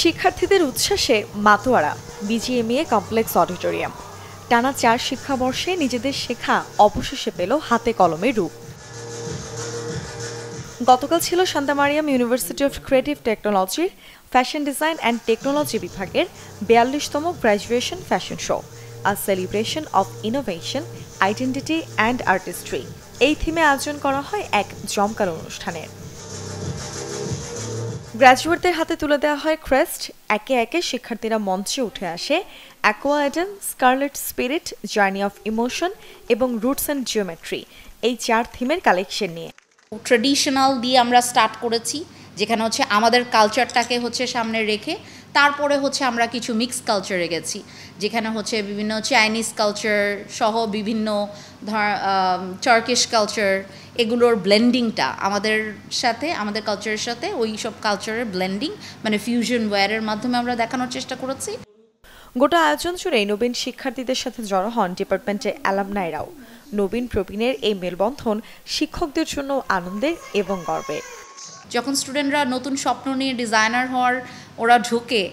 শিক্ষার্থীদের উচ্ছ্বাসে মাতোয়ারা BGMEA complex auditorium. টানা ৪ শিক্ষাবর্ষে নিজেদের শেখা অবশেষে পেল হাতে কলমে রূপ। গতকাল ছিল Santa Mariam university of creative টেকনোলজির ফ্যাশন ডিজাইন অ্যান্ড টেকনোলজি বিভাগের ৪২তম graduation fashion show, a celebration of innovation, identity and artistry. এই থিমে আয়োজন করা হয় এক জমকালো অনুষ্ঠানের। গ্র্যাজুয়েটদের হাতে তুলে দেওয়া হয় ক্রেস্ট। একে একে শিক্ষার্থীরা মঞ্চে উঠে আসে Aqua Eden, Scarlet Spirit, Journey of Emotion এবং রুটস অ্যান্ড জিওমেট্রি, এই ৪ থিমের কালেকশন নিয়ে। ট্রেডিশনাল দিয়ে আমরা স্টার্ট করেছি, যেখানে হচ্ছে আমাদের কালচারটাকে হচ্ছে সামনে রেখে তারপরে হচ্ছে আমরা কিছু মিক্স কালচারে গেছি, যেখানে হচ্ছে বিভিন্ন চাইনিজ কালচার সহ বিভিন্ন টার্কিশ কালচার, এগুলোর ব্লেন্ডিংটা আমাদের সাথে, আমাদের কালচারের সাথে ওই সব কালচারের ব্লেন্ডিং মানে ফিউশন ওয়্যারের মাধ্যমে আমরা দেখানোর চেষ্টা করেছি। গোটা আয়োজন জুড়ে নবীন শিক্ষার্থীদের সাথে জড়ো হন ডিপার্টমেন্টের অ্যালামনাইরাও। নবীন প্রবীণের এই মেলবন্ধন শিক্ষকদের জন্য আনন্দের এবং গর্বের। যখন স্টুডেন্টরা নতুন স্বপ্ন নিয়ে ডিজাইনার হওয়ার ওরা ঢোকে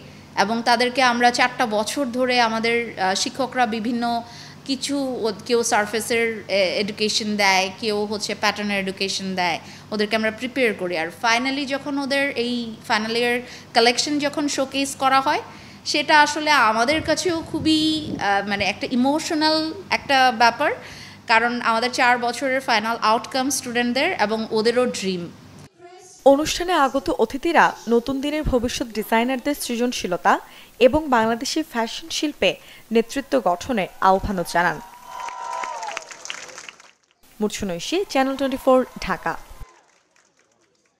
এবং তাদেরকে আমরা 4টা বছর ধরে আমাদের শিক্ষকরা বিভিন্ন কিছু, কেউ সারফেসের এডুকেশন দেয়, কেউ হচ্ছে প্যাটার্নের এডুকেশন দেয়, ওদেরকে আমরা প্রিপেয়ার করি। আর ফাইনালি যখন ওদের এই ফাইনাল ইয়ার কালেকশন যখন শোকেস করা হয়, সেটা আসলে আমাদের কাছেও খুবই মানে একটা ইমোশনাল একটা ব্যাপার, কারণ আমাদের 4 বছরের ফাইনাল আউটকাম স্টুডেন্টদের এবং ওদেরও ড্রিম। অনুষ্ঠানে আগত অতিথিরা নতুন দিনের ভবিষ্যৎ ডিজাইনারদের সৃজনশীলতা এবং বাংলাদেশি ফ্যাশন শিল্পে নেতৃত্ব গঠনের আহ্বানও জানান। মুর্ছনৈশী, চ্যানেল 24, ঢাকা।